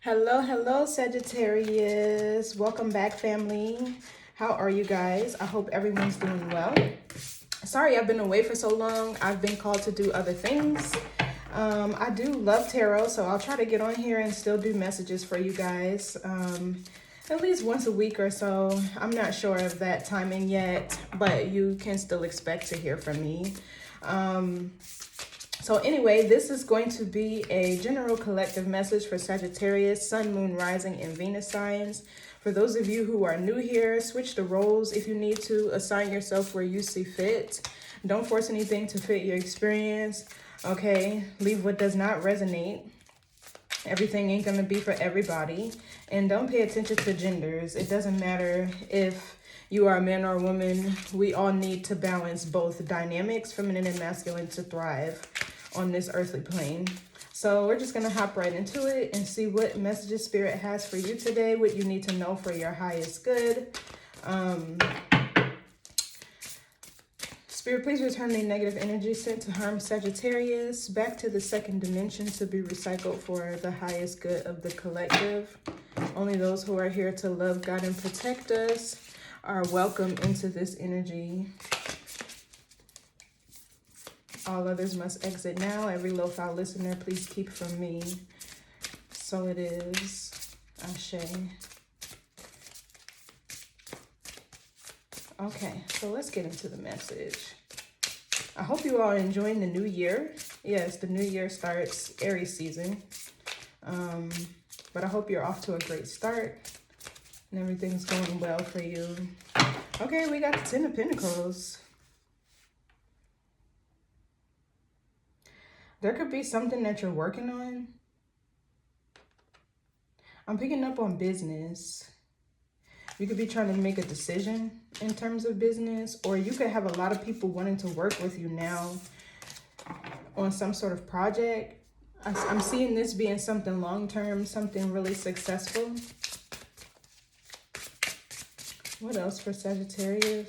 Hello, Sagittarius. Welcome back, family. How are you guys? I hope everyone's doing well. Sorry I've been away for so long. I've been called to do other things. I do love tarot, so I'll try to get on here and still do messages for you guys. At least once a week or so. I'm not sure of that timing yet, but you can still expect to hear from me. So anyway, this is going to be a general collective message for Sagittarius, Sun, Moon, Rising, and Venus signs. For those of you who are new here, switch the roles if you need to. Assign yourself where you see fit. Don't force anything to fit your experience. Okay, leave what does not resonate. Everything ain't gonna be for everybody. And don't pay attention to genders. It doesn't matter if you are a man or a woman. We all need to balance both dynamics, feminine and masculine, to thrive on this earthly plane. So we're just going to hop right into it and see what messages Spirit has for you today, what you need to know for your highest good. Spirit, please return the negative energy sent to harm Sagittarius back to the second dimension to be recycled for the highest good of the collective. Only those who are here to love, God, and protect us are welcome into this energy. All others must exit now. Every low-file listener, please keep from me. So it is. Ashe. Okay, so let's get into the message. I hope you all are enjoying the new year. Yes, the new year starts Aries season. But I hope you're off to a great start and everything's going well for you. Okay, we got the Ten of Pentacles. There could be something that you're working on. I'm picking up on business. You could be trying to make a decision in terms of business, or you could have a lot of people wanting to work with you now on some sort of project. I'm seeing this being something long-term, something really successful. What else for Sagittarius?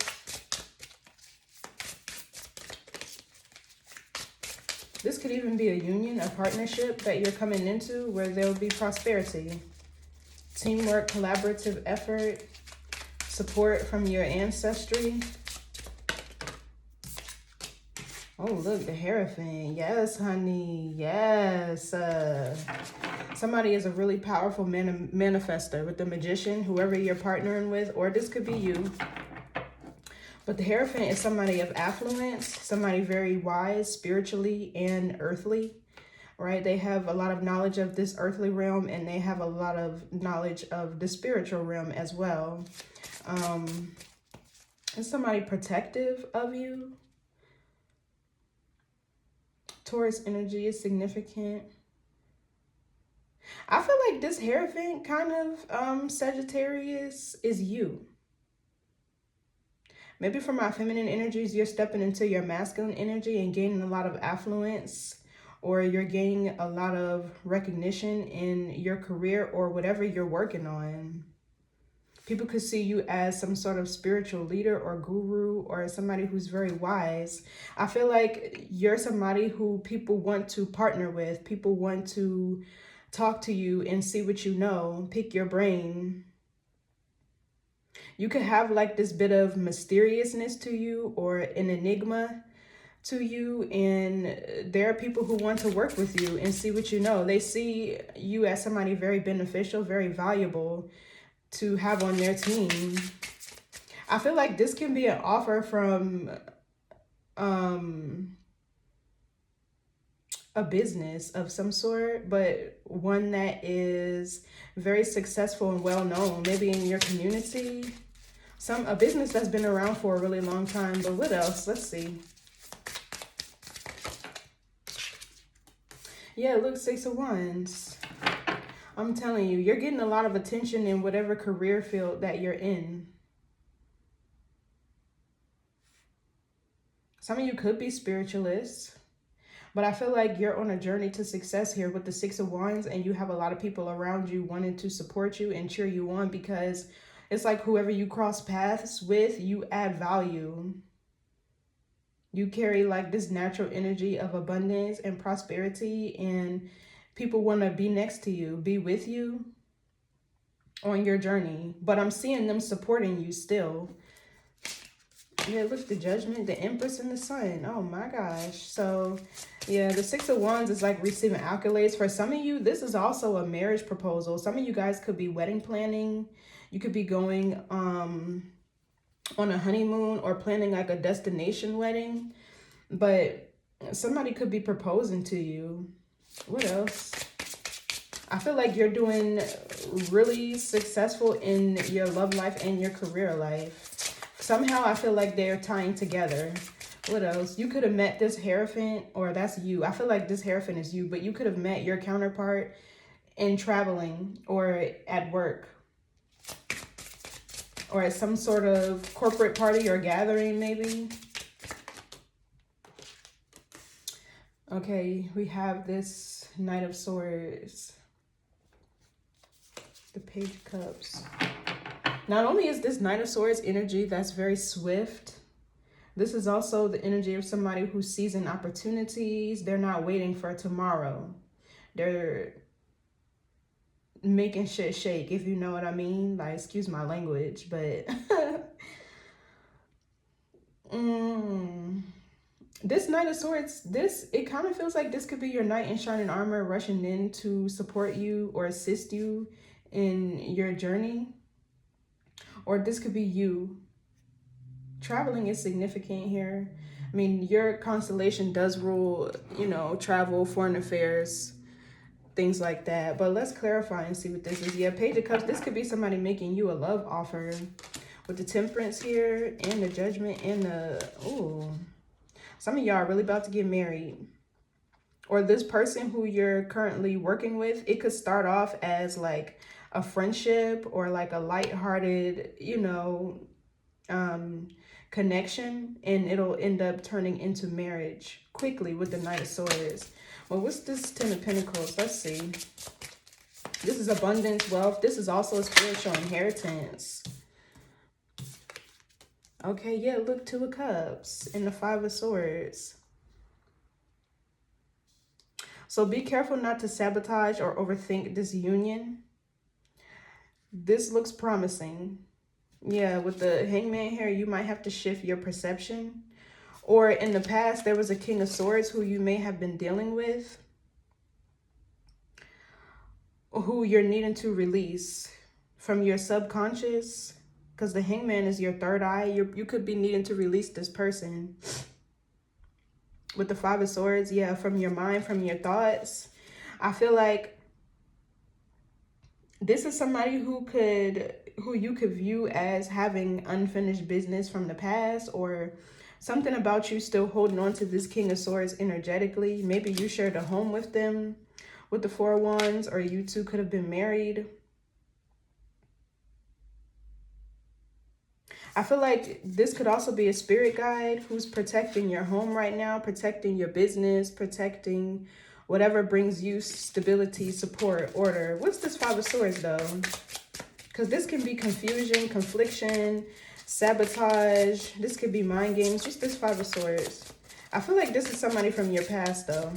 This could even be a union, a partnership that you're coming into where there will be prosperity. Teamwork, collaborative effort, support from your ancestry. Oh, look, the Hierophant. Yes, honey. Yes. Somebody is a really powerful manifester with the Magician, whoever you're partnering with, or this could be you. But the Hierophant is somebody of affluence, somebody very wise spiritually and earthly, right? They have a lot of knowledge of this earthly realm, and they have a lot of knowledge of the spiritual realm as well. Is somebody protective of you? Taurus energy is significant. I feel like this Hierophant kind of Sagittarius is you. Maybe for my feminine energies, you're stepping into your masculine energy and gaining a lot of affluence, or you're gaining a lot of recognition in your career or whatever you're working on. People could see you as some sort of spiritual leader or guru or somebody who's very wise. I feel like you're somebody who people want to partner with. People want to talk to you and see what you know, pick your brain. You could have like this bit of mysteriousness to you or an enigma to you, and there are people who want to work with you and see what you know. They see you as somebody very beneficial, very valuable to have on their team. I feel like this can be an offer from a business of some sort, but one that is very successful and well known, maybe in your community. A business that's been around for a really long time. But what else? Let's see. Yeah, look, Six of Wands. I'm telling you, you're getting a lot of attention in whatever career field that you're in. Some of you could be spiritualists, but I feel like you're on a journey to success here with the Six of Wands, and you have a lot of people around you wanting to support you and cheer you on, because it's like whoever you cross paths with, you add value. You carry like this natural energy of abundance and prosperity, and People want to be next to you, be with you on your journey. But I'm seeing them supporting you still. Yeah, look, the Judgment, the Empress, and the Sun. Oh my gosh. So yeah, the Six of Wands is like receiving accolades. For some of you, this is also a marriage proposal. Some of you guys could be wedding planning. You could be going on a honeymoon or planning like a destination wedding. But somebody could be proposing to you. What else? I feel like you're doing really successful in your love life and your career life. Somehow I feel like they're tying together. What else? You could have met this Hierophant, or that's you. I feel like this Hierophant is you, but you could have met your counterpart in traveling or at work or at some sort of corporate party or gathering maybe. Okay, we have this Knight of Swords, the Page of Cups. Not only is this Knight of Swords energy that's very swift, this is also the energy of somebody who's seizing opportunities. They're not waiting for tomorrow. They're making shit shake, if you know what I mean. Like, excuse my language, but this Knight of Swords, it kind of feels like this could be your knight in shining armor rushing in to support you or assist you in your journey. Or this could be you. Traveling is significant here. I mean, your constellation does rule, you know, travel, foreign affairs, things like that. But let's clarify and see what this is. Yeah, Page of Cups. This could be somebody making you a love offer with the Temperance here and the Judgment and the... Ooh. Some of y'all are really about to get married. Or this person who you're currently working with, it could start off as like a friendship or like a lighthearted, you know, connection, and it'll end up turning into marriage quickly with the Knight of Swords. Well, what's this Ten of Pentacles? Let's see. This is abundance, wealth. This is also a spiritual inheritance. Okay, yeah, look, Two of Cups and the Five of Swords. So be careful not to sabotage or overthink this union. This looks promising. Yeah, with the Hangman here, you might have to shift your perception. Or in the past, there was a King of Swords who you may have been dealing with, who you're needing to release from your subconscious, because the Hangman is your third eye. You could be needing to release this person. With the Five of Swords, yeah, from your mind, from your thoughts. I feel like this is somebody who you could view as having unfinished business from the past, or something about you still holding on to this King of Swords energetically. Maybe you shared a home with them with the Four of Wands, or you two could have been married. I feel like this could also be a spirit guide who's protecting your home right now, protecting your business, protecting whatever brings you stability, support, order. What's this Five of Swords, though? Because this can be confusion, confliction, sabotage. This could be mind games. What's this Five of Swords? I feel like this is somebody from your past, though.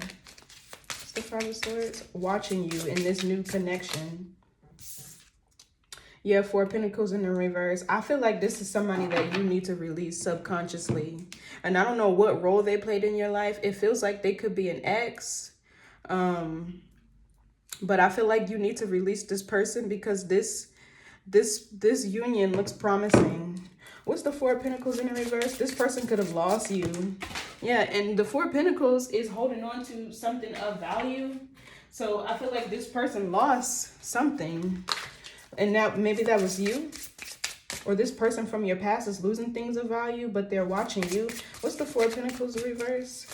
What's the Five of Swords? Watching you in this new connection. Yeah, Four of Pentacles in the reverse. I feel like this is somebody that you need to release subconsciously. And I don't know what role they played in your life. It feels like they could be an ex. But I feel like you need to release this person because this union looks promising. What's the Four of Pentacles in the reverse? This person could have lost you. Yeah, and the Four of Pentacles is holding on to something of value. So I feel like this person lost something. And now maybe that was you, or this person from your past is losing things of value, but they're watching you. What's the Four of Pentacles reverse?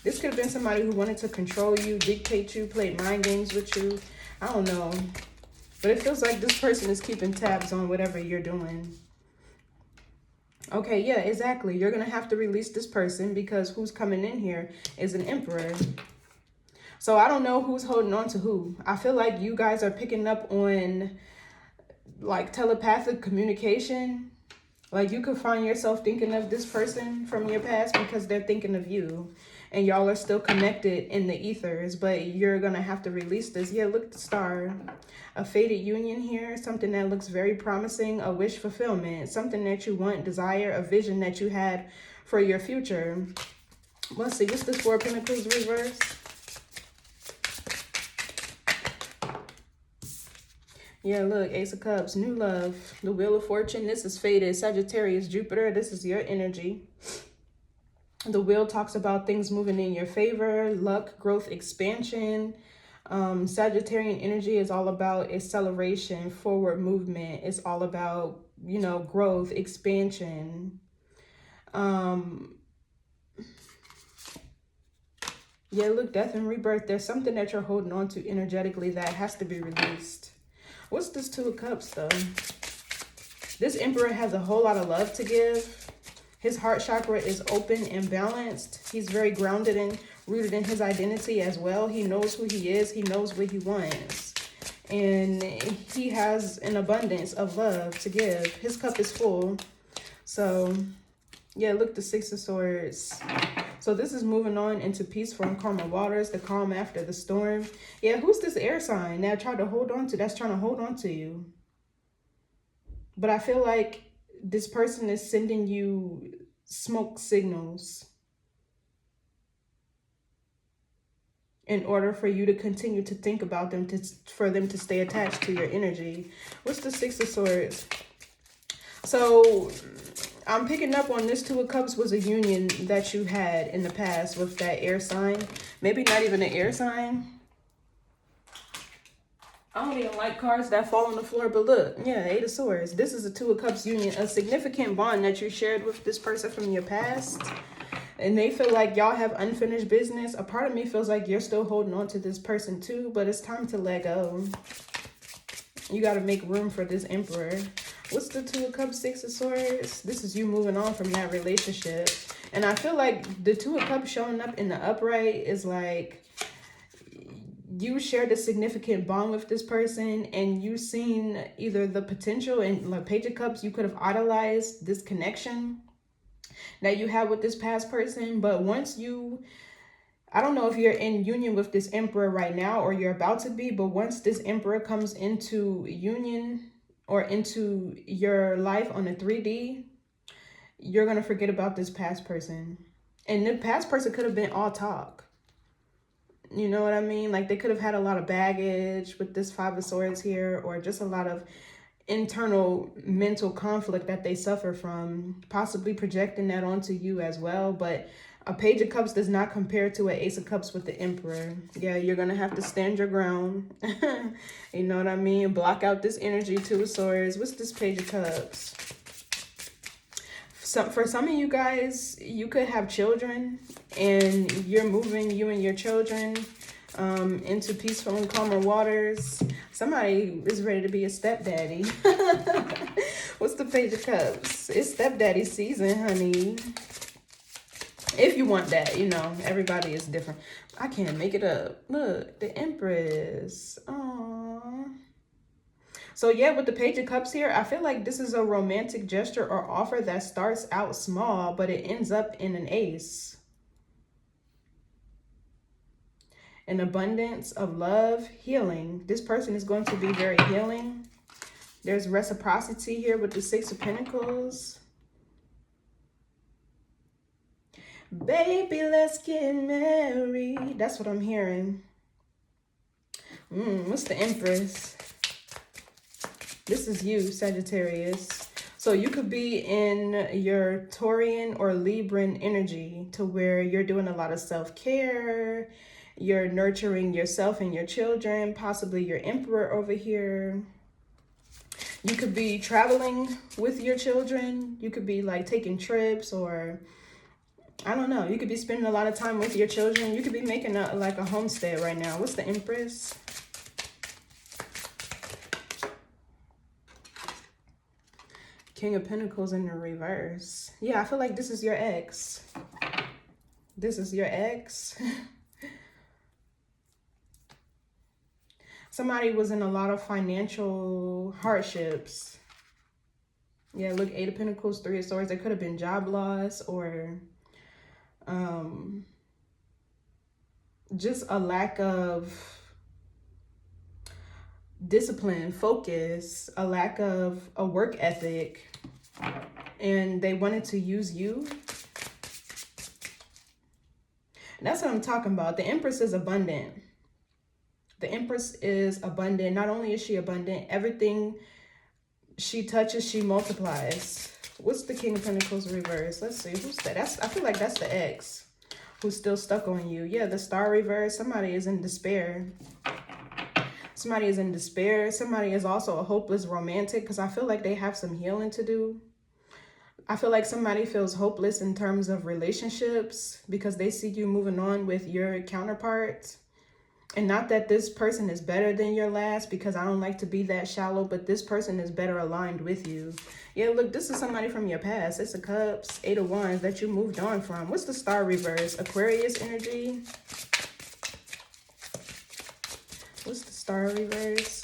This could have been somebody who wanted to control you, dictate you, play mind games with you. I don't know. But it feels like this person is keeping tabs on whatever you're doing. Okay, yeah, exactly. You're going to have to release this person because who's coming in here is an Emperor. So I don't know who's holding on to who. I feel like you guys are picking up on like telepathic communication. Like you could find yourself thinking of this person from your past because they're thinking of you. and y'all are still connected in the ethers, but you're gonna have to release this. Yeah, look at the star. A fated union here, something that looks very promising, a wish fulfillment, something that you want, desire, a vision that you had for your future. Let's see, what's this Four of Pentacles reverse? Yeah, look, Ace of Cups, new love, the Wheel of Fortune. This is fated, Sagittarius, Jupiter. This is your energy. The wheel talks about things moving in your favor, luck, growth, expansion. Sagittarian energy is all about acceleration, forward movement. It's all about, you know, growth, expansion. Yeah, look, death and rebirth. There's something that you're holding on to energetically that has to be released. What's this Two of Cups, though? This Emperor has a whole lot of love to give. His heart chakra is open and balanced. He's very grounded and rooted in his identity as well. He knows who he is. He knows what he wants. And he has an abundance of love to give. His cup is full. So, yeah, look, the Six of Swords. So this is moving on into peaceful and calmer waters, the calm after the storm. Yeah, who's this air sign that tried to hold on to, that's trying to hold on to you? But I feel like this person is sending you smoke signals in order for you to continue to think about them, for them to stay attached to your energy. What's the Six of Swords? So I'm picking up on this Two of Cups was a union that you had in the past with that air sign. Maybe not even an air sign. I don't even like cards that fall on the floor, but look, yeah, Eight of Swords. This is a Two of Cups union, a significant bond that you shared with this person from your past. And they feel like y'all have unfinished business. A part of me feels like you're still holding on to this person too, but it's time to let go. You got to make room for this Emperor. What's the Two of Cups, Six of Swords? This is you moving on from that relationship. And I feel like the Two of Cups showing up in the upright is like you shared a significant bond with this person and you've seen either the potential, and like Page of Cups, you could have idolized this connection that you have with this past person. But once you, I don't know if you're in union with this Emperor right now or you're about to be, but once this Emperor comes into union or into your life on a 3D, you're going to forget about this past person. And the past person could have been all talk. You know what I mean? Like they could have had a lot of baggage with this Five of Swords here, or just a lot of internal mental conflict that they suffer from, possibly projecting that onto you as well. But a Page of Cups does not compare to an Ace of Cups with the Emperor. Yeah, you're going to have to stand your ground. You know what I mean? Block out this energy, Two of Swords. What's this Page of Cups? So for some of you guys, you could have children and you're moving, you and your children, into peaceful and calmer waters. Somebody is ready to be a stepdaddy. What's the Page of Cups? It's stepdaddy season, honey. If you want that, you know, everybody is different. I can't make it up. Look, the Empress. Aww. So yeah, with the Page of Cups here, I feel like this is a romantic gesture or offer that starts out small, but it ends up in an ace. An abundance of love, healing. This person is going to be very healing. There's reciprocity here with the Six of Pentacles. Baby, let's get married. That's what I'm hearing. What's the Empress? This is you, Sagittarius. So you could be in your Taurian or Libran energy to where you're doing a lot of self-care. You're nurturing yourself and your children, possibly your Emperor over here. You could be traveling with your children. You could be like taking trips, or I don't know. You could be spending a lot of time with your children. You could be making like a homestead right now. What's the Empress? King of Pentacles in the reverse. Yeah, I feel like this is your ex. This is your ex. Somebody was in a lot of financial hardships. Yeah, look, Eight of Pentacles, Three of Swords. There could have been job loss, or just a lack of discipline, focus, a lack of a work ethic, and they wanted to use you. And that's what I'm talking about. The Empress is abundant. The Empress is abundant. Not only is she abundant, everything she touches, she multiplies. What's the King of Pentacles reverse? Let's see. Who's that? I feel like that's the ex who's still stuck on you. Yeah, the Star reverse. Somebody is in despair. Somebody is in despair. Somebody is also a hopeless romantic, because I feel like they have some healing to do. I feel like somebody feels hopeless in terms of relationships because they see you moving on with your counterparts. And not that this person is better than your last, because I don't like to be that shallow, but this person is better aligned with you. Yeah, look, this is somebody from your past. It's a Cups, 8 of Wands that you moved on from. What's the Star reverse? Aquarius energy. What's the Star reverse?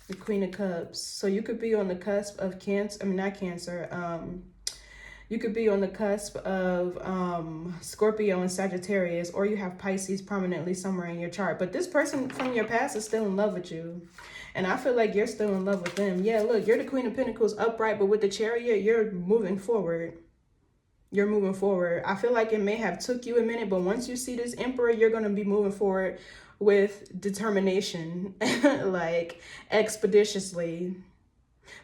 The Queen of Cups. So you could be on the cusp of Cancer. I mean, not Cancer. You could be on the cusp of Scorpio and Sagittarius, or you have Pisces prominently somewhere in your chart. But this person from your past is still in love with you. And I feel like you're still in love with them. Yeah, look, you're the Queen of Pentacles upright, but with the Chariot, you're moving forward. You're moving forward. I feel like it may have took you a minute, but once you see this Emperor, you're going to be moving forward with determination, like expeditiously.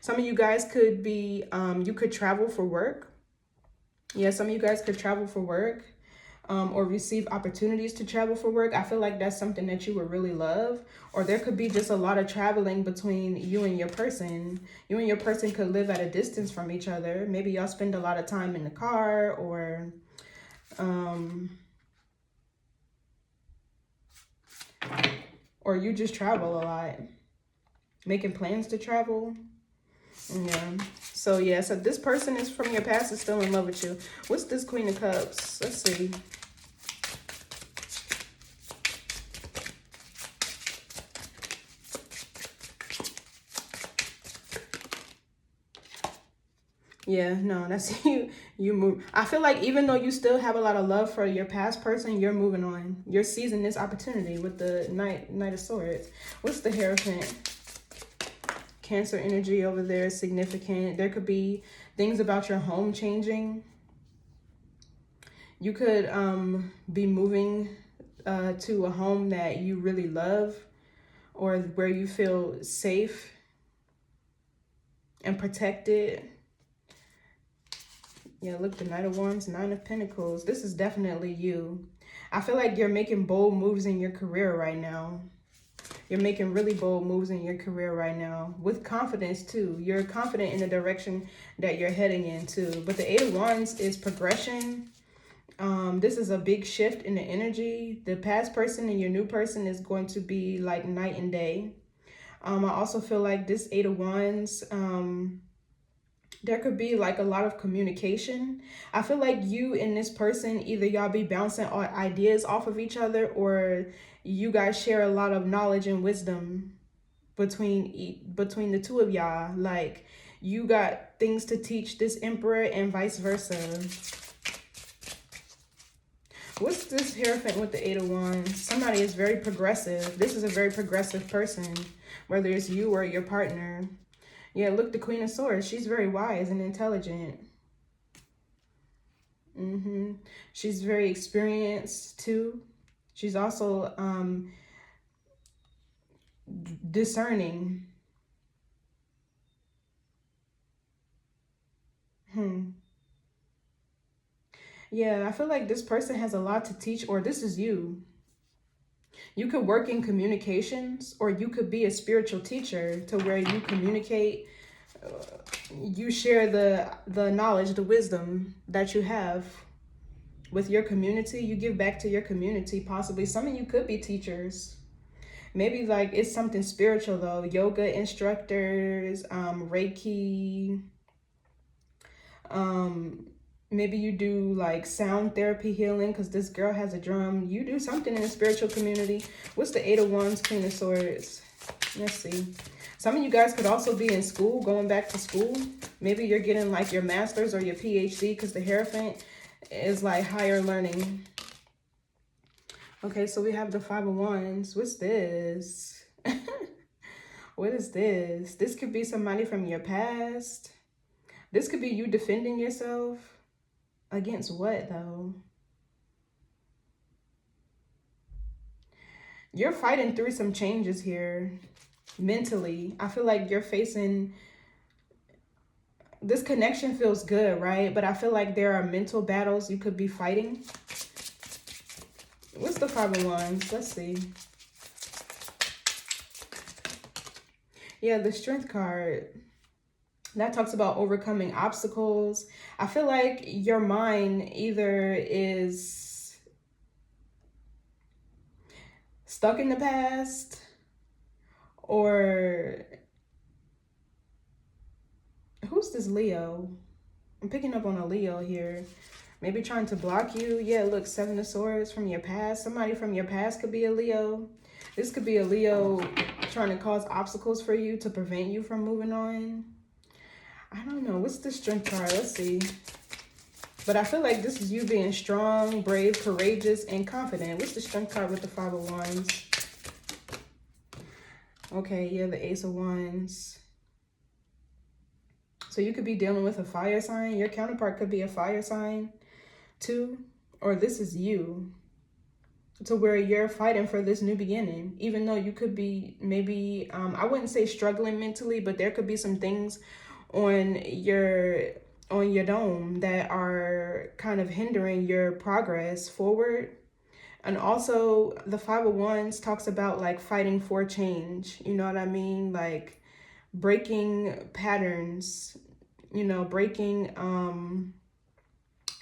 Some of you guys could be, you could travel for work. Yeah, some of you guys could travel for work, or receive opportunities to travel for work. I feel like that's something that you would really love. Or there could be just a lot of traveling between you and your person. You and your person could live at a distance from each other. Maybe y'all spend a lot of time in the car, or you just travel a lot, making plans to travel. Yeah. So yeah, so this person is from your past is still in love with you. What's this Queen of Cups? Let's see. Yeah, no, that's you. You move. I feel like even though you still have a lot of love for your past person, you're moving on. You're seizing this opportunity with the Knight of Swords. What's the Hierophant? Cancer energy over there is significant. There could be things about your home changing. You could be moving to a home that you really love, or where you feel safe and protected. Yeah, look, the Knight of Wands, 9 of Pentacles. This is definitely you. I feel like you're making bold moves in your career right now. You're making really bold moves in your career right now. With confidence, too. You're confident in the direction that you're heading into. But the 8 of Wands is progression. This is a big shift in the energy. The past person and your new person is going to be like night and day. I also feel like this 8 of Wands, there could be like a lot of communication. I feel like you and this person, either y'all be bouncing ideas off of each other, or you guys share a lot of knowledge and wisdom between the two of y'all. Like, you got things to teach this Emperor and vice versa. What's this Hierophant with the 8 of Wands? Somebody is very progressive. This is a very progressive person, whether it's you or your partner. Yeah, look, the Queen of Swords. She's very wise and intelligent. She's very experienced, too. She's also discerning. Yeah, I feel like this person has a lot to teach, or this is you. You could work in communications, or you could be a spiritual teacher to where you communicate, you share the knowledge, the wisdom that you have with your community. You give back to your community, possibly. Some of you could be teachers. Maybe like it's something spiritual though. Yoga instructors, Reiki, maybe you do like sound therapy healing, because this girl has a drum. You do something in the spiritual community. What's the 8 of Wands, Queen of Swords? Let's see. Some of you guys could also be in school, going back to school. Maybe you're getting like your master's or your PhD, because the Hierophant is like higher learning. Okay, so we have the Five of Wands. What's this? What is this? This could be somebody from your past. This could be you defending yourself. Against what, though? You're fighting through some changes here. Mentally, I feel like you're facing... This connection feels good, right? But I feel like there are mental battles you could be fighting. What's the Five of Wands? Let's see. Yeah, the Strength card. That talks about overcoming obstacles. I feel like your mind either is stuck in the past, or... Who's this Leo? I'm picking up on a Leo here. Maybe trying to block you. Yeah, look, Seven of Swords from your past. Somebody from your past could be a Leo. This could be a Leo trying to cause obstacles for you to prevent you from moving on. I don't know. What's the Strength card? Let's see. But I feel like this is you being strong, brave, courageous, and confident. What's the Strength card with the Five of Wands? Okay, yeah, the Ace of Wands. So you could be dealing with a fire sign. Your counterpart could be a fire sign too. Or this is you, to where you're fighting for this new beginning. Even though you could be maybe, I wouldn't say struggling mentally, but there could be some things on your dome that are kind of hindering your progress forward. And also the Five of Wands talks about like fighting for change. You know what I mean? Like breaking patterns, you know, breaking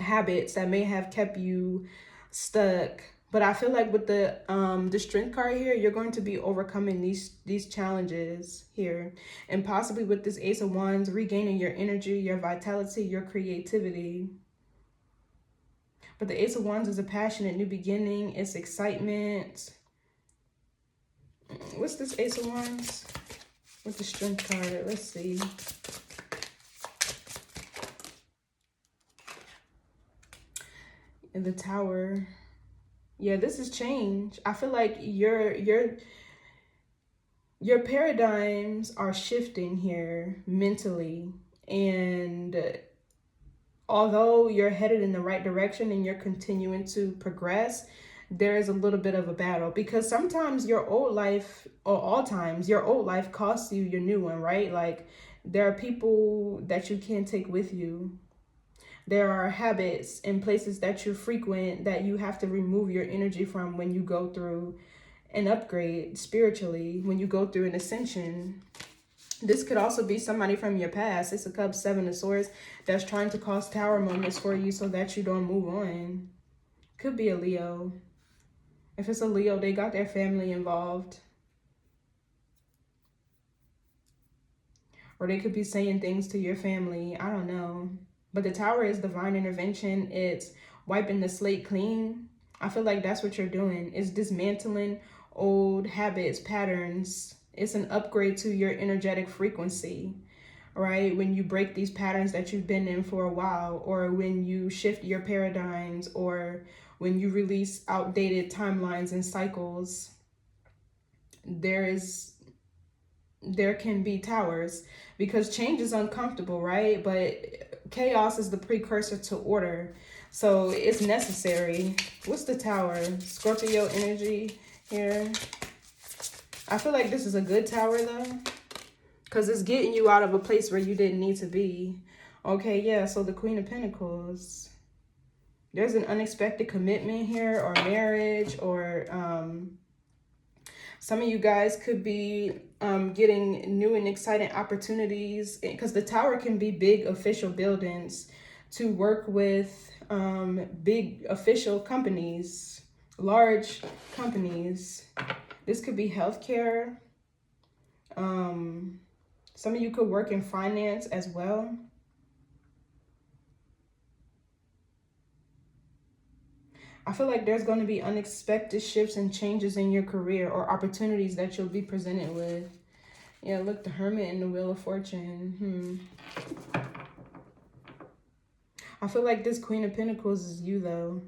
habits that may have kept you stuck. But I feel like with the Strength card here, you're going to be overcoming these challenges here. And possibly with this Ace of Wands, regaining your energy, your vitality, your creativity. But the Ace of Wands is a passionate new beginning. It's excitement. What's this Ace of Wands with the Strength card? Let's see. And the Tower. Yeah, this is change. I feel like your paradigms are shifting here mentally. And although you're headed in the right direction and you're continuing to progress, there is a little bit of a battle, because sometimes your old life, or all times, your old life costs you your new one, right? Like there are people that you can't take with you. There are habits and places that you frequent that you have to remove your energy from when you go through an upgrade spiritually, when you go through an ascension. This could also be somebody from your past. It's a Cup, Seven of Swords, that's trying to cause tower moments for you so that you don't move on. Could be a Leo. If it's a Leo, they got their family involved. Or they could be saying things to your family. I don't know. But the Tower is divine intervention. It's wiping the slate clean. I feel like that's what you're doing. It's dismantling old habits, patterns. It's an upgrade to your energetic frequency, right? When you break these patterns that you've been in for a while, or when you shift your paradigms, or when you release outdated timelines and cycles, there can be towers, because change is uncomfortable, right? But chaos is the precursor to order, so it's necessary. What's the Tower? Scorpio energy here. I feel like this is a good Tower though, because it's getting you out of a place where you didn't need to be. Okay, yeah, so the Queen of Pentacles. There's an unexpected commitment here, or marriage, or some of you guys could be getting new and exciting opportunities, because the Tower can be big official buildings, to work with big official companies, large companies. This could be healthcare. Some of you could work in finance as well. I feel like there's going to be unexpected shifts and changes in your career, or opportunities that you'll be presented with. Yeah, look, the Hermit and the Wheel of Fortune. I feel like this Queen of Pentacles is you, though.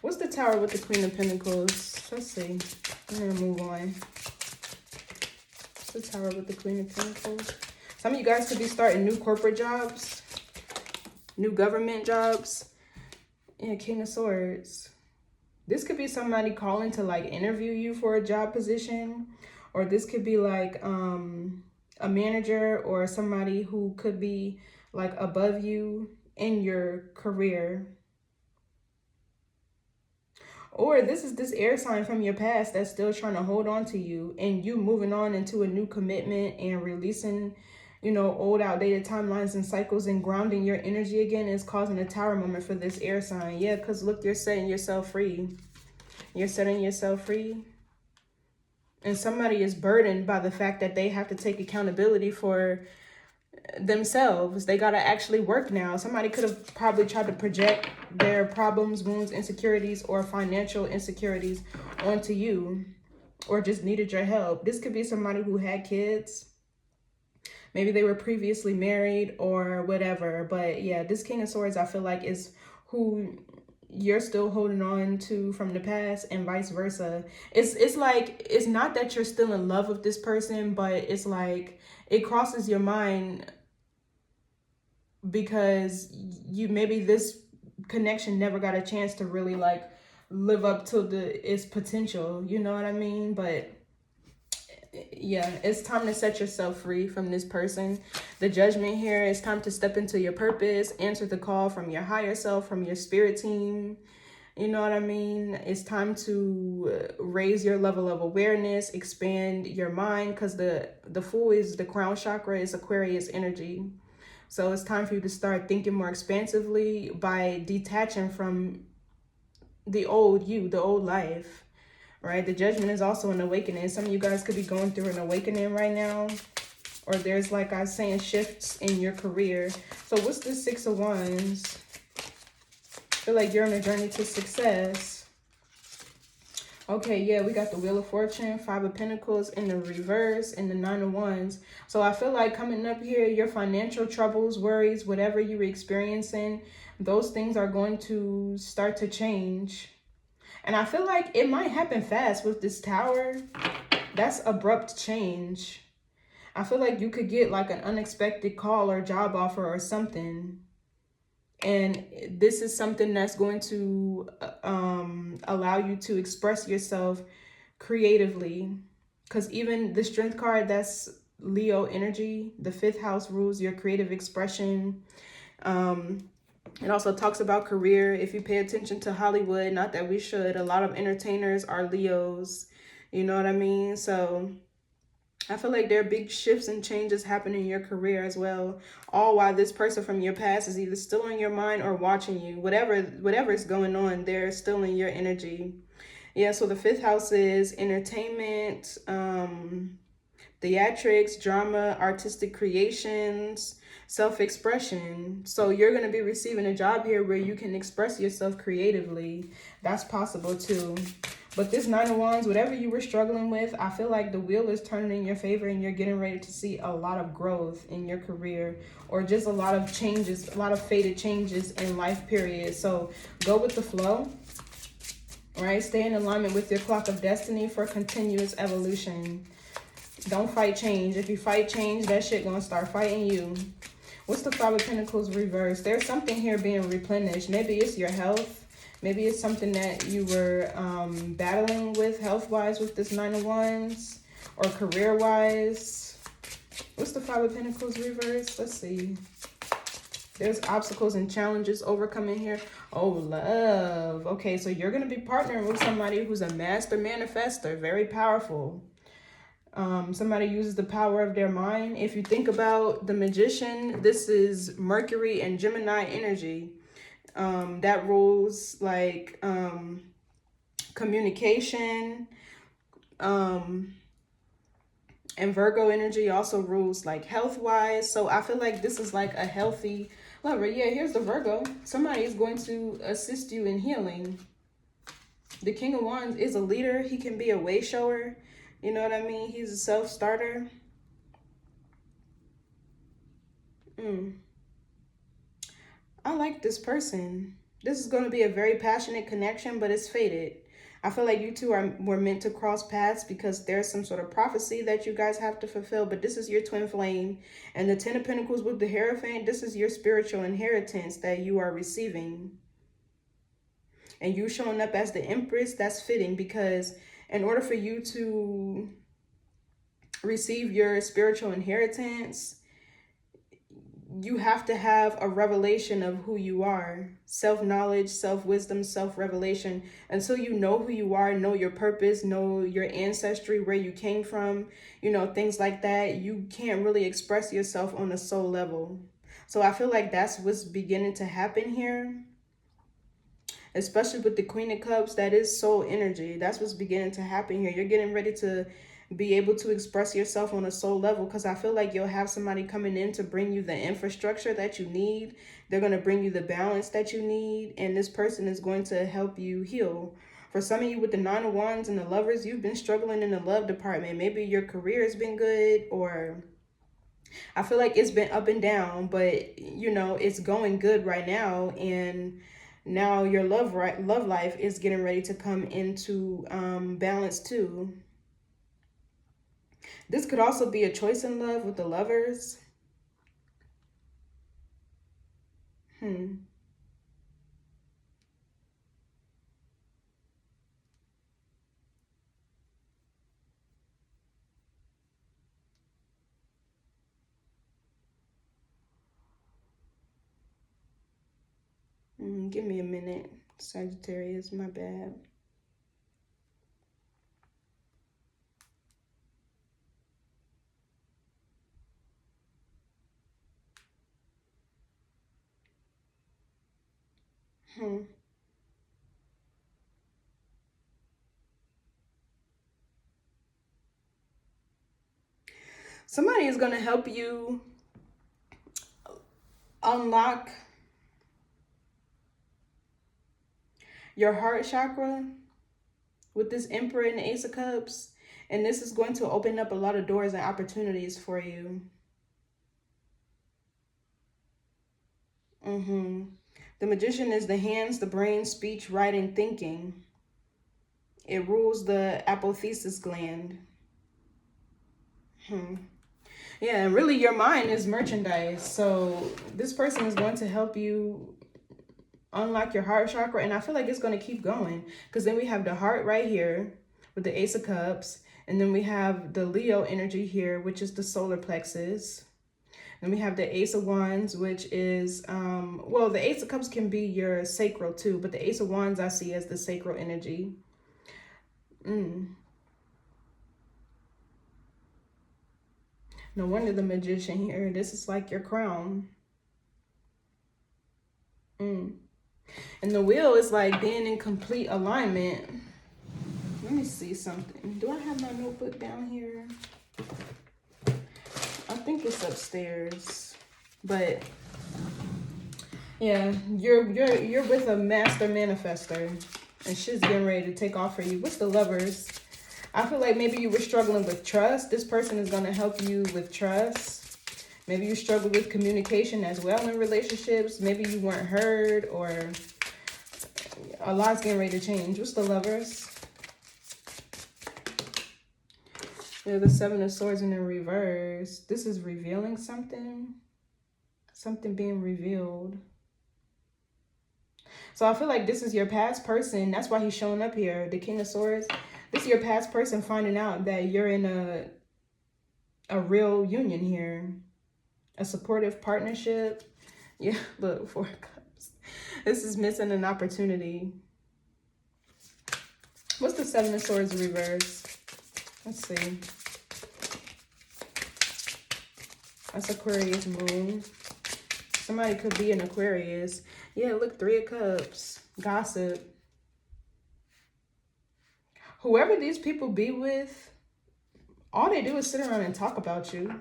What's the Tower with the Queen of Pentacles? Let's see. I'm going to move on. What's the Tower with the Queen of Pentacles? Some of you guys could be starting new corporate jobs. New government jobs. Yeah, King of Swords. This could be somebody calling to like interview you for a job position, or this could be like a manager or somebody who could be like above you in your career. Or this is this air sign from your past that's still trying to hold on to you, and you moving on into a new commitment and releasing, you know, old outdated timelines and cycles and grounding your energy again is causing a Tower moment for this air sign. Yeah, because look, you're setting yourself free. You're setting yourself free. And somebody is burdened by the fact that they have to take accountability for themselves. They got to actually work now. Somebody could have probably tried to project their problems, wounds, insecurities, or financial insecurities onto you, or just needed your help. This could be somebody who had kids. Maybe they were previously married or whatever. But yeah, this King of Swords, I feel like, is who you're still holding on to from the past, and vice versa. It's like, it's not that you're still in love with this person, but it's like it crosses your mind because you, maybe this connection never got a chance to really like live up to its potential, you know what I mean? But yeah, it's time to set yourself free from this person. The Judgment here, it's time to step into your purpose, answer the call from your higher self, from your spirit team. You know what I mean? It's time to raise your level of awareness, expand your mind, because the Fool is the crown chakra, is Aquarius energy. So it's time for you to start thinking more expansively by detaching from the old you, the old life. Right? The Judgment is also an awakening. Some of you guys could be going through an awakening right now. Or there's, like I was saying, shifts in your career. So what's the Six of Wands? I feel like you're on a journey to success. Okay, yeah, we got the Wheel of Fortune, Five of Pentacles in the reverse, and the Nine of Wands. So I feel like coming up here, your financial troubles, worries, whatever you're experiencing, those things are going to start to change. And I feel like it might happen fast with this Tower. That's abrupt change. I feel like you could get like an unexpected call or job offer or something. And this is something that's going to allow you to express yourself creatively. Because even the Strength card, that's Leo energy. The 5th house rules your creative expression. It also talks about career. If you pay attention to Hollywood, not that we should, a lot of entertainers are Leos. You know what I mean? So I feel like there are big shifts and changes happening in your career as well. All while this person from your past is either still in your mind or watching you. Whatever is going on, they're still in your energy. Yeah, so the 5th house is entertainment, theatrics, drama, artistic creations, self-expression. So you're going to be receiving a job here where you can express yourself creatively. That's possible too. But this Nine of Wands, whatever you were struggling with, I feel like the wheel is turning in your favor and you're getting ready to see a lot of growth in your career, or just a lot of changes, a lot of fated changes in life period. So go with the flow, right? Stay in alignment with your clock of destiny for continuous evolution. Don't fight change. If you fight change, that shit gonna start fighting you. What's the Five of Pentacles reverse? There's something here being replenished. Maybe it's your health. Maybe it's something that you were battling with health-wise with this Nine of Wands, or career-wise. What's the Five of Pentacles reverse? Let's see. There's obstacles and challenges overcoming here. Oh, love. Okay, so you're going to be partnering with somebody who's a master manifester. Very powerful. Somebody uses the power of their mind. If you think about the Magician, this is Mercury and Gemini energy. That rules like communication. And Virgo energy also rules like health-wise. So I feel like this is like a healthy lover. Yeah, here's the Virgo. Somebody is going to assist you in healing. The King of Wands is a leader. He can be a way shower. You know what I mean? He's a self-starter. I like this person. This is going to be a very passionate connection, but it's fated. I feel like you two were meant to cross paths because there's some sort of prophecy that you guys have to fulfill. But this is your twin flame. And the Ten of Pentacles with the Hierophant, this is your spiritual inheritance that you are receiving. And you showing up as the Empress, that's fitting, because in order for you to receive your spiritual inheritance, you have to have a revelation of who you are. Self-knowledge, self-wisdom, self-revelation. Until you know who you are, know your purpose, know your ancestry, where you came from, you know, things like that, you can't really express yourself on a soul level. So I feel like that's what's beginning to happen here. Especially with the Queen of Cups, that is soul energy. That's what's beginning to happen here. You're getting ready to be able to express yourself on a soul level, because I feel like you'll have somebody coming in to bring you the infrastructure that you need. They're going to bring you the balance that you need, and this person is going to help you heal. For some of you with the Nine of Wands and the Lovers, you've been struggling in the love department. Maybe your career has been good, or I feel like it's been up and down, but you know, it's going good right now, and now your love life is getting ready to come into balance too. This could also be a choice in love with the Lovers. Give me a minute, Sagittarius, my bad. Somebody is going to help you unlock your heart chakra with this Emperor and the Ace of Cups. And this is going to open up a lot of doors and opportunities for you. The Magician is the hands, the brain, speech, writing, thinking. It rules the apotheosis gland. Yeah, and really your mind is merchandise. So this person is going to help you unlock your heart chakra, and I feel like it's going to keep going, because then we have the heart right here with the Ace of Cups, and then we have the Leo energy here, which is the solar plexus. And we have the Ace of Wands, which is, well, the Ace of Cups can be your sacral too, but the Ace of Wands I see as the sacral energy. No wonder the Magician here. This is like your crown. And the Wheel is like being in complete alignment. Let me see something. Do I have my notebook down here? I think it's upstairs. But yeah, you're with a master manifester, and shit's getting ready to take off for you. What's the Lovers? I feel like maybe you were struggling with trust. This person is going to help you with trust. Maybe you struggle with communication as well in relationships. Maybe you weren't heard, or a lot's getting ready to change. What's the Lovers? Yeah, the Seven of Swords in the reverse. This is revealing something. Something being revealed. So I feel like this is your past person. That's why he's showing up here. The King of Swords. This is your past person finding out that you're in a real union here. A supportive partnership. Yeah, look, Four of Cups. This is missing an opportunity. What's the Seven of Swords reverse? Let's see. That's Aquarius moon. Somebody could be an Aquarius. Yeah, look, Three of Cups. Gossip. Whoever these people be with, all they do is sit around and talk about you.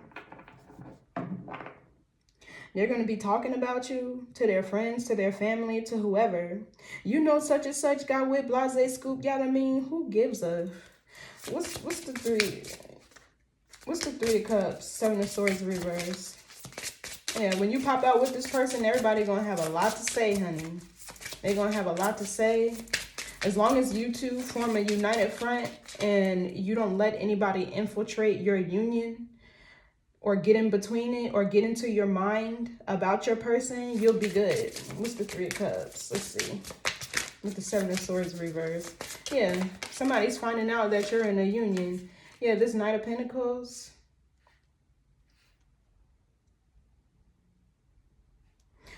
They're going to be talking about you to their friends, to their family, to whoever. You know such and such got with blase scoop. Yeah, I mean, who gives a... What's the three? What's the Three of Cups? Seven of Swords reverse. Yeah, when you pop out with this person, everybody gonna have a lot to say, honey. They're gonna have a lot to say. As long as you two form a united front and you don't let anybody infiltrate your union or get in between it or get into your mind about your person, you'll be good. What's the Three of Cups? Let's see. With the Seven of Swords reverse. Yeah, somebody's finding out that you're in a union. Yeah, this Knight of Pentacles.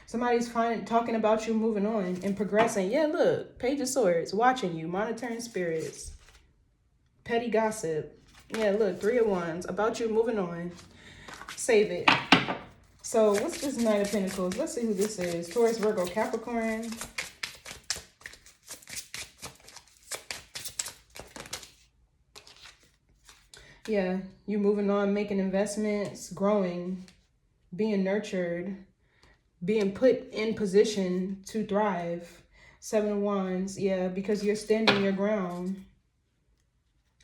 Somebody's talking about you moving on and progressing. Yeah, look, Page of Swords, watching you, monitoring spirits. Petty gossip. Yeah, look, Three of Wands, about you moving on. Save it. So what's this Knight of Pentacles? Let's see who this is. Taurus, Virgo, Capricorn. Yeah, you moving on, making investments, growing, being nurtured, being put in position to thrive. Seven of Wands, yeah, because you're standing your ground.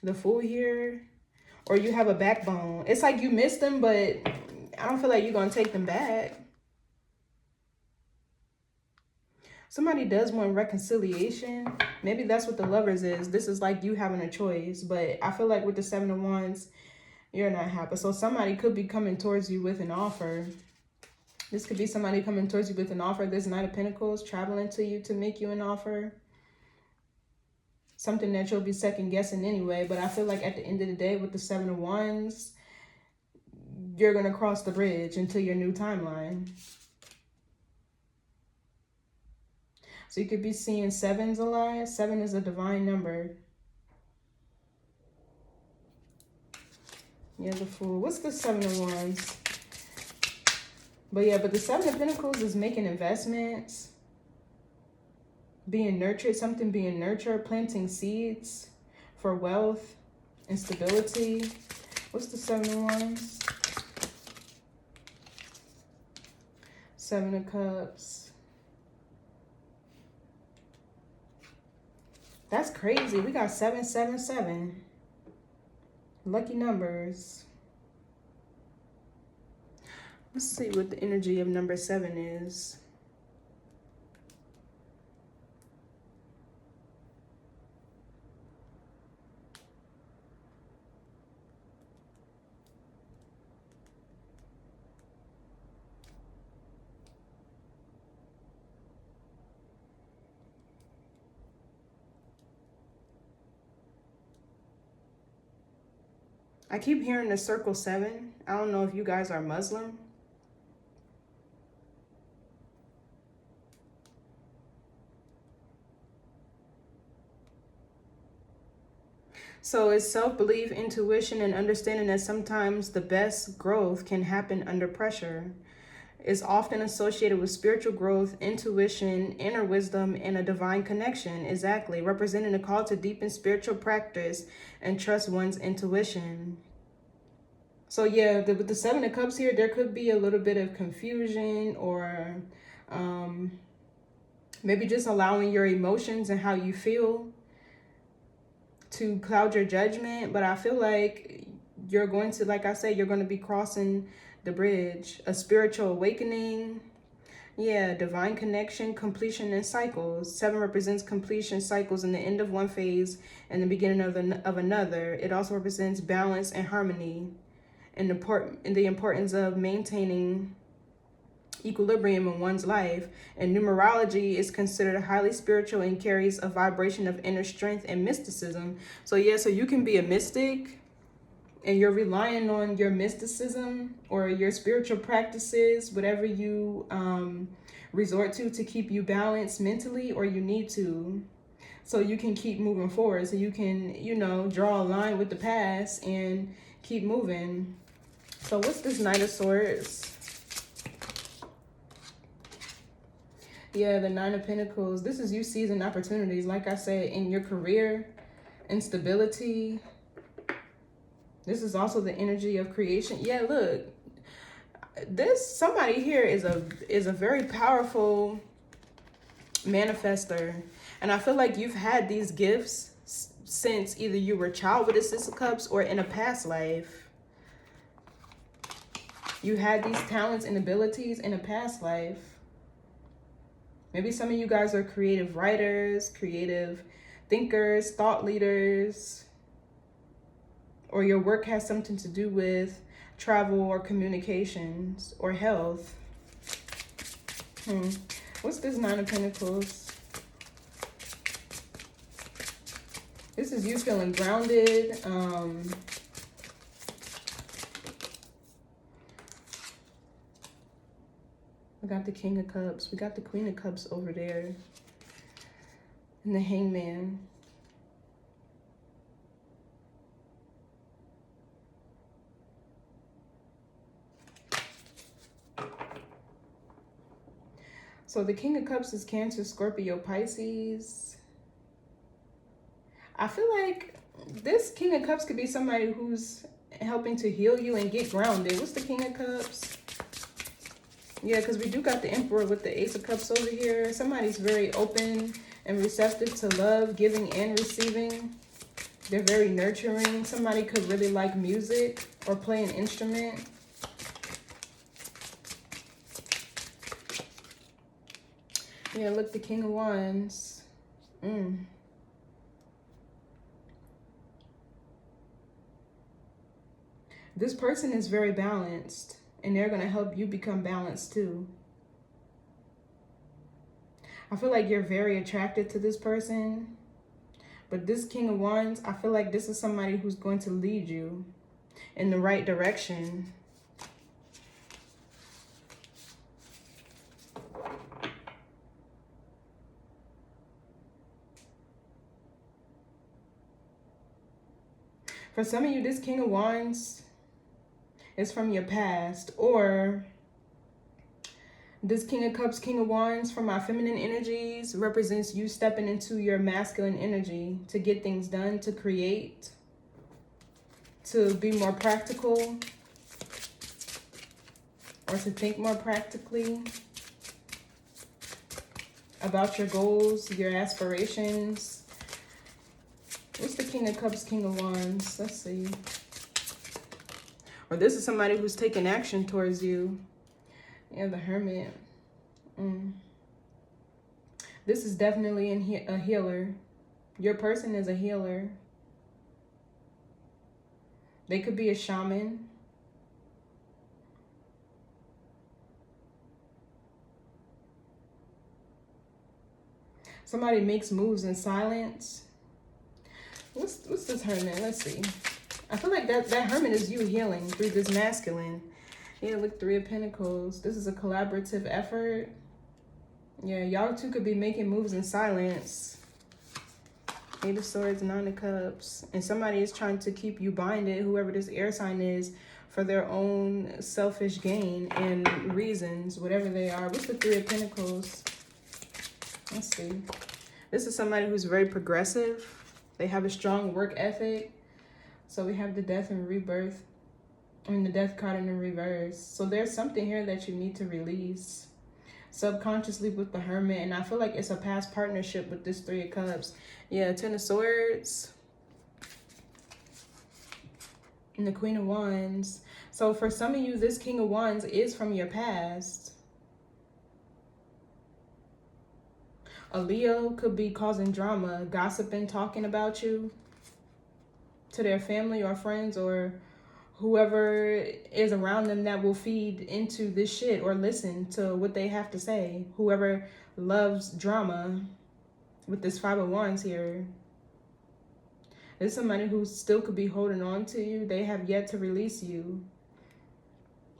The Fool here, or you have a backbone. It's like you missed them, but I don't feel like you're going to take them back. Somebody does want reconciliation. Maybe that's what the Lovers is. This is like you having a choice, but I feel like with the Seven of Wands, you're not happy. So somebody could be coming towards you with an offer. This could be somebody coming towards you with an offer. This Knight of Pentacles traveling to you to make you an offer. Something that you'll be second guessing anyway. But I feel like at the end of the day with the Seven of Wands, you're going to cross the bridge into your new timeline. So you could be seeing sevens a lot. Seven is a divine number. Yeah, the Fool. What's the Seven of Wands? But yeah, but the Seven of Pentacles is making investments. Being nurtured. Something being nurtured. Planting seeds for wealth and stability. What's the Seven of Wands? Seven of Cups. That's crazy. We got 777. Lucky numbers. Let's see what the energy of number 7 is. I keep hearing the circle 7. I don't know if you guys are Muslim. So it's self-belief, intuition, and understanding that sometimes the best growth can happen under pressure. It's often associated with spiritual growth, intuition, inner wisdom, and a divine connection. Exactly. Representing a call to deepen spiritual practice and trust one's intuition. So yeah, with the Seven of Cups here, there could be a little bit of confusion or maybe just allowing your emotions and how you feel to cloud your judgment. But I feel like you're going to, like I said, you're going to be crossing the bridge. A spiritual awakening. Yeah, divine connection, completion, and cycles. 7 represents completion, cycles, and the end of one phase and the beginning of another. It also represents balance and harmony and the importance of maintaining equilibrium in one's life. And numerology is considered highly spiritual and carries a vibration of inner strength and mysticism. So yeah, so you can be a mystic and you're relying on your mysticism or your spiritual practices, whatever you resort to keep you balanced mentally, or you need to, so you can keep moving forward, so you can, you know, draw a line with the past and keep moving. So what's this Knight of Swords? Yeah, the Nine of Pentacles. This is you seizing opportunities, like I said, in your career, instability. This is also the energy of creation. Yeah, look, somebody here is a very powerful manifester, and I feel like you've had these gifts since either you were a child with the Six of Cups or in a past life. You had these talents and abilities in a past life. Maybe some of you guys are creative writers, creative thinkers, thought leaders, or your work has something to do with travel or communications or health. What's this Nine of Pentacles? This is you feeling grounded. We got the King of Cups. We got the Queen of Cups over there. And the Hangman. So the King of Cups is Cancer, Scorpio, Pisces. I feel like this King of Cups could be somebody who's helping to heal you and get grounded. What's the King of Cups? Yeah, because we do got the Emperor with the Ace of Cups over here. Somebody's very open and receptive to love, giving and receiving. They're very nurturing. Somebody could really like music or play an instrument. Yeah, look, the King of Wands. This person is very balanced, and they're going to help you become balanced too. I feel like you're very attracted to this person, but this King of Wands, I feel like this is somebody who's going to lead you in the right direction. For some of you, this King of Wands is from your past, or this King of Cups, King of Wands from my feminine energies represents you stepping into your masculine energy to get things done, to create, to be more practical, or to think more practically about your goals, your aspirations. What's the King of Cups, King of Wands? Let's see. Or this is somebody who's taking action towards you. Yeah, the Hermit. This is definitely a healer. Your person is a healer. They could be a shaman. Somebody makes moves in silence. What's this Hermit? Let's see. I feel like that Hermit is you healing through this masculine. Yeah, look, Three of Pentacles. This is a collaborative effort. Yeah, y'all two could be making moves in silence. Eight of Swords, Nine of Cups. And somebody is trying to keep you binded, whoever this air sign is, for their own selfish gain and reasons, whatever they are. What's the Three of Pentacles? Let's see. This is somebody who's very progressive. They have a strong work ethic. So we have the Death and Rebirth. I mean, the Death card in the reverse. So there's something here that you need to release subconsciously with the Hermit. And I feel like it's a past partnership with this Three of Cups. Yeah, Ten of Swords. And the Queen of Wands. So for some of you, this King of Wands is from your past. A Leo could be causing drama, gossiping, talking about you to their family or friends or whoever is around them that will feed into this shit or listen to what they have to say. Whoever loves drama with this Five of Wands here. There's somebody who still could be holding on to you. They have yet to release you.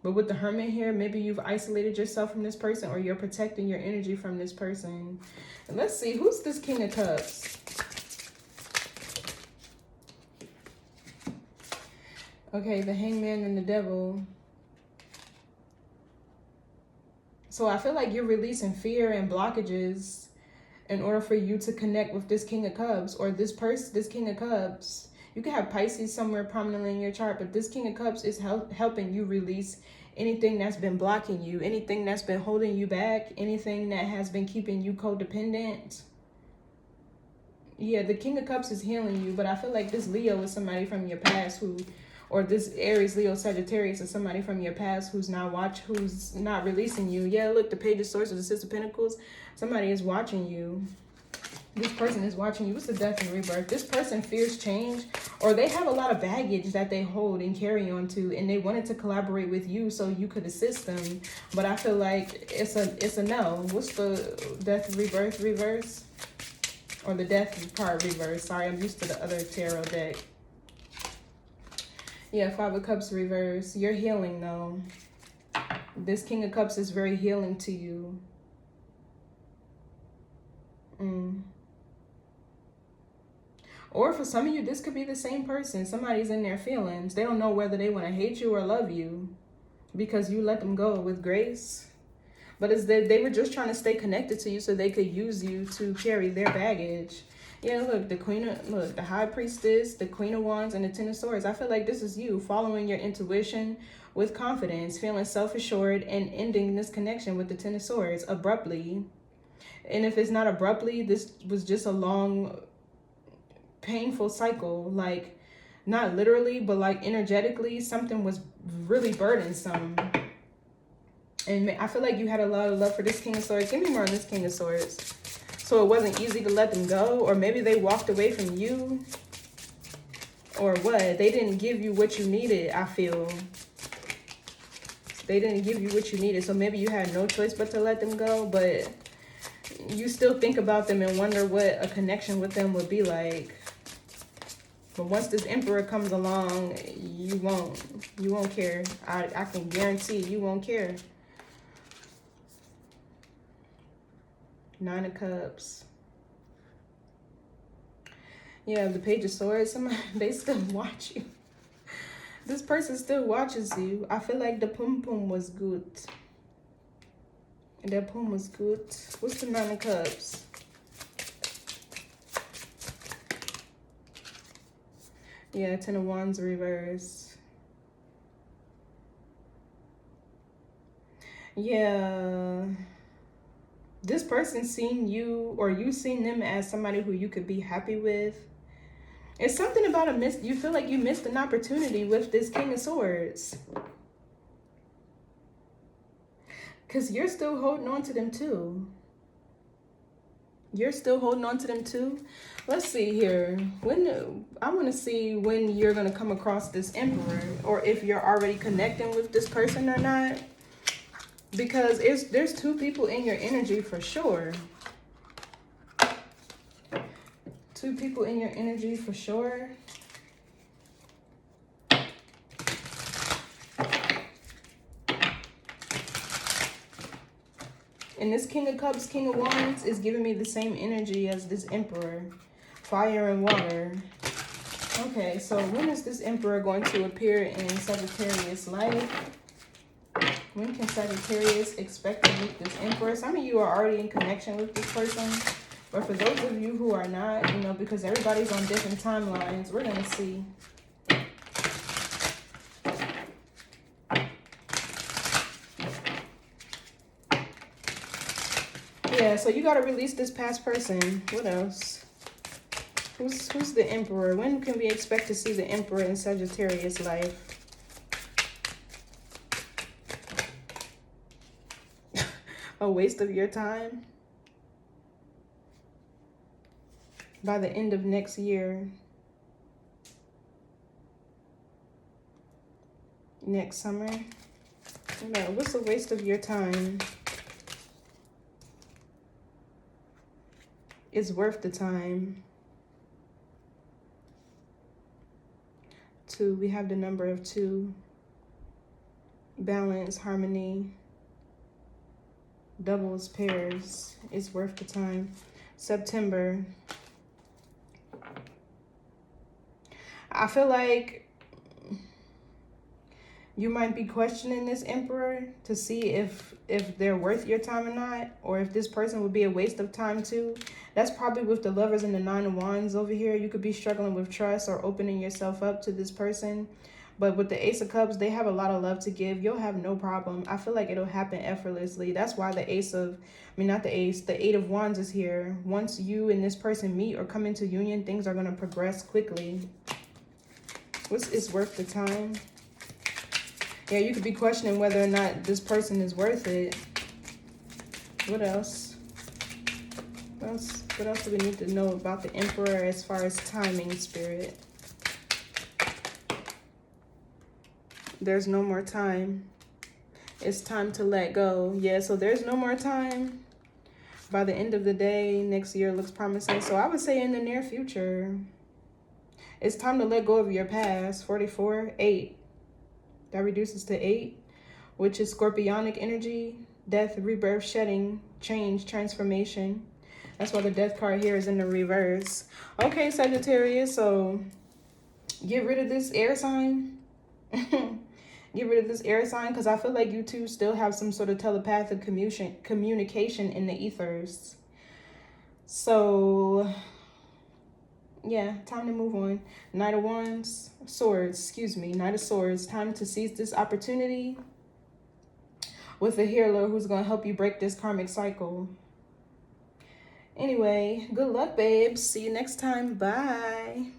But with the Hermit here, maybe you've isolated yourself from this person or you're protecting your energy from this person. And let's see, who's this King of Cups? Okay, the Hangman and the Devil. So I feel like you're releasing fear and blockages in order for you to connect with this King of Cups or this King of Cups. You can have Pisces somewhere prominently in your chart, but this King of Cups is helping you release anything that's been blocking you, anything that's been holding you back, anything that has been keeping you codependent. Yeah, the King of Cups is healing you, but I feel like this Leo is somebody from your past who, or this Aries, Leo, Sagittarius is somebody from your past who's not releasing you. Yeah, look, the Page of Swords of the Six of Pentacles. Somebody is watching you. This person is watching you. What's the Death and Rebirth? This person fears change, or they have a lot of baggage that they hold and carry on to, and they wanted to collaborate with you so you could assist them. But I feel like it's a no. What's the Death and Rebirth reverse? Or the Death part reverse. Sorry, I'm used to the other tarot deck. Yeah, Five of Cups reverse. You're healing though. This King of Cups is very healing to you. Or for some of you, this could be the same person. Somebody's in their feelings. They don't know whether they want to hate you or love you because you let them go with grace. But it's that they were just trying to stay connected to you so they could use you to carry their baggage. Yeah, look, the High Priestess, the Queen of Wands, and the Ten of Swords. I feel like this is you following your intuition with confidence, feeling self-assured, and ending this connection with the Ten of Swords abruptly. And if it's not abruptly, this was just a long, painful cycle. Like, not literally, but like energetically, something was really burdensome. And I feel like you had a lot of love for this King of Swords. Give me more on this King of Swords. So it wasn't easy to let them go, or maybe they walked away from you, or what? They didn't give you what you needed, I feel. They didn't give you what you needed, so maybe you had no choice but to let them go, but you still think about them and wonder what a connection with them would be like. But once this Emperor comes along, you won't care. I can guarantee you won't care. Nine of Cups. Yeah, the Page of Swords. They still watch you. This person still watches you. I feel like the pum was good. The pum was good. What's the Nine of Cups? Yeah, Ten of Wands reverse. Yeah. This person seen you, or you seen them as somebody who you could be happy with. It's something about you feel like you missed an opportunity with this King of Swords. Because you're still holding on to them too. You're still holding on to them too. Let's see here. I want to see when you're going to come across this Emperor, or if you're already connecting with this person or not. Because there's two people in your energy for sure. Two people in your energy for sure. And this King of Cups, King of Wands is giving me the same energy as this Emperor. Fire and water. Okay, so when is this Emperor going to appear in Sagittarius' life? When can Sagittarius expect to meet this Emperor? Some of you are already in connection with this person. But for those of you who are not, because everybody's on different timelines, we're going to see. Yeah, so you got to release this past person. What else? Who's the Emperor? When can we expect to see the Emperor in Sagittarius' life? A waste of your time? By the end of next year. Next summer. No, what's a waste of your time? It's worth the time. 2, we have the number of 2. Balance, harmony, doubles, pairs. It's worth the time. September. I feel like you might be questioning this Emperor to see if they're worth your time or not, or if this person would be a waste of time too. That's probably with the Lovers and the Nine of Wands over here. You could be struggling with trust or opening yourself up to this person. But with the Ace of Cups, they have a lot of love to give. You'll have no problem. I feel like it'll happen effortlessly. That's why the not the Ace, the Eight of Wands is here. Once you and this person meet or come into union, things are going to progress quickly. What's is worth the time? Yeah, you could be questioning whether or not this person is worth it. What else? What else do we need to know about the Emperor as far as timing, Spirit? There's no more time. It's time to let go. Yeah, so there's no more time. By the end of the day, next year looks promising. So I would say in the near future, it's time to let go of your past. 44, 8. That reduces to 8, which is scorpionic energy. Death, rebirth, shedding, change, transformation. That's why the death card here is in the reverse. Okay, Sagittarius, so get rid of this air sign. Get rid of this air sign, because I feel like you two still have some sort of telepathic communication in the ethers. So, yeah, time to move on. Knight of Wands, Swords, excuse me, Knight of Swords. Time to seize this opportunity with a healer who's going to help you break this karmic cycle. Anyway, good luck, babes. See you next time. Bye.